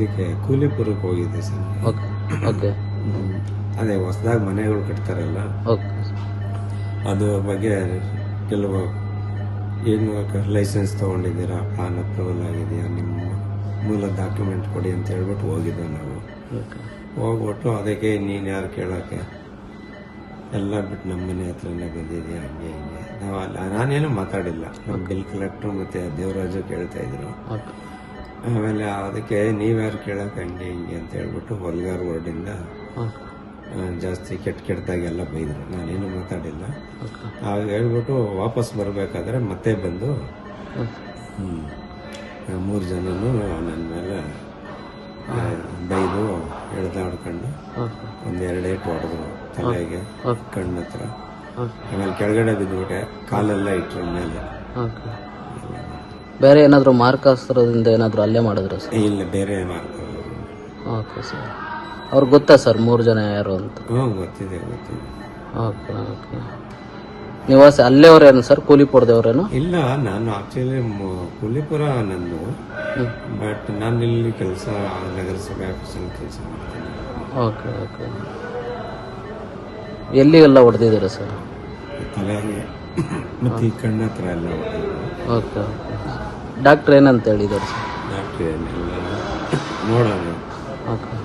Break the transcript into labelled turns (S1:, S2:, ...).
S1: ಇದಕ್ಕೆ ಕೂಲಿಪುರಕ್ಕೆ ಹೋಗಿದ್ದೆ sir.
S2: Okay okay
S1: ಅದೇ ಹೊಸದಾಗಿ ಮನೆಗಳು ಕಟ್ತಾರಲ್ಲ
S2: ಓಕೆ
S1: ಅದು ಬಗ್ಗೆ ಕೆಲವು ಏನು ಲೈಸೆನ್ಸ್ ತೊಗೊಂಡಿದ್ದೀರಾ, ಪ್ಲಾನ್ ಅಪ್ರೂವಲ್ ಆಗಿದೆಯಾ, ನಿಮ್ಮ ಮೂಲ ಡಾಕ್ಯುಮೆಂಟ್ ಕೊಡಿ ಅಂತ ಹೇಳ್ಬಿಟ್ಟು ಹೋಗಿದ್ದೆ ನಾವು.
S2: ಓಕೆ
S1: ಹೋಗ್ಬಿಟ್ಟು ಅದಕ್ಕೆ ನೀನು ಯಾರು ಕೇಳೋಕ್ಕೆ ಎಲ್ಲ ಬಿಟ್ಟು ನಮ್ಮ ಮನೆ ಹತ್ರನೇ ಬಂದಿದೆಯಾ ಹಂಗೆ ಹಿಂಗೆ ನಾನೇನು ಮಾತಾಡಿಲ್ಲ. ನಮ್ಮ ಬಿಲ್ ಕಲೆಕ್ಟ್ರು ಮತ್ತು ದೇವರಾಜು ಕೇಳ್ತಾ ಇದ್ರು.
S2: ಓಕೆ
S1: ಆಮೇಲೆ ಅದಕ್ಕೆ ನೀವ್ಯಾರು ಕೇಳೋಕೆ ಹಂಗೆ ಹಿಂಗೆ ಅಂತ ಹೇಳ್ಬಿಟ್ಟು ಹೊಲ್ಗಾರ್ ವರ್ಡಿಂದ
S2: ಓಕೆ
S1: ಜಾಸ್ತಿ ಕೆಟ್ಟದಾಗೆಲ್ಲ ಬೈದರು. ನಾನೇನು ಮಾತಾಡಿಲ್ಲ.
S2: ಓಕೆ
S1: ಆಗ ಹೇಳ್ಬಿಟ್ಟು ವಾಪಸ್ ಬರಬೇಕಾದ್ರೆ ಮತ್ತೆ ಬಂದು
S2: ಓಕೆ
S1: 3 ಜನನು ನನ್ನ ಮೇಲೆ ಬೈದು ಎಳ್ದಾಡ್ಕೊಂಡು
S2: ಓಕೆ
S1: ಒಂದೆರಡು ಏಟು ಹೊಡೆದ್ರು ತಲೆಗೆ,
S2: ಓಕೆ
S1: ಕಣ್ಣು ಹತ್ರ.
S2: ಓಕೆ
S1: ಆಮೇಲೆ ಕೆಳಗಡೆ ಬಿದ್ದುಬಿಟ್ಟೆ, ಕಾಲೆಲ್ಲ ಇಟ್ರ ಮೇಲೆ.
S2: ಓಕೆ ಬೇರೆ ಏನಾದರೂ ಮಾರ್ಕಾಸ್ತ್ರದಿಂದ ಏನಾದರೂ ಅಲ್ಲೇ ಮಾಡಿದ್ರ ಸರ್?
S1: ಇಲ್ಲ, ಬೇರೆ ಮಾಡ್ತಾರೆ.
S2: Okay sir. ಅವ್ರಿಗೆ ಗೊತ್ತಾ ಸರ್ 3 ಜನ ಯಾರು ಅಂತ?
S1: ಹ್ಞೂ, ಗೊತ್ತಿದೆ.
S2: ಓಕೆ ಓಕೆ ನಿವಾಸ ಅಲ್ಲೇವ್ರೇನು ಸರ್? ಕೂಲಿಪುರದವ್ರೇನು?
S1: ಇಲ್ಲ, ನಾನು ಆಕ್ಚುಲಿ ಕೂಲಿಪುರ ನಂದು, ಬಟ್ ನಾನು ಇಲ್ಲಿ ಕೆಲಸ ನಗರಸಭೆ ಆಫೀಸಲ್ಲಿ ಕೆಲಸ ಮಾಡ್ತೀನಿ.
S2: ಓಕೆ ಓಕೆ ಎಲ್ಲಿ ಎಲ್ಲ ಹೊಡೆದಿದ್ದೀರಾ ಸರ್?
S1: ತಲೆಗೆ ಮತ್ತು ಈ ಕಣ್ಣ ಹತ್ರ ಎಲ್ಲ ಹೊಡೆದಿದ್ರು.
S2: ಓಕೆ ಓಕೆ ಡಾಕ್ಟ್ರ್ ಏನಂತ ಹೇಳಿದ್ದಾರೆ ಸರ್?
S1: ಡಾಕ್ಟ್ರ್ ಏನೆಲ್ಲ ನೋಡೋಣ.
S2: ಓಕೆ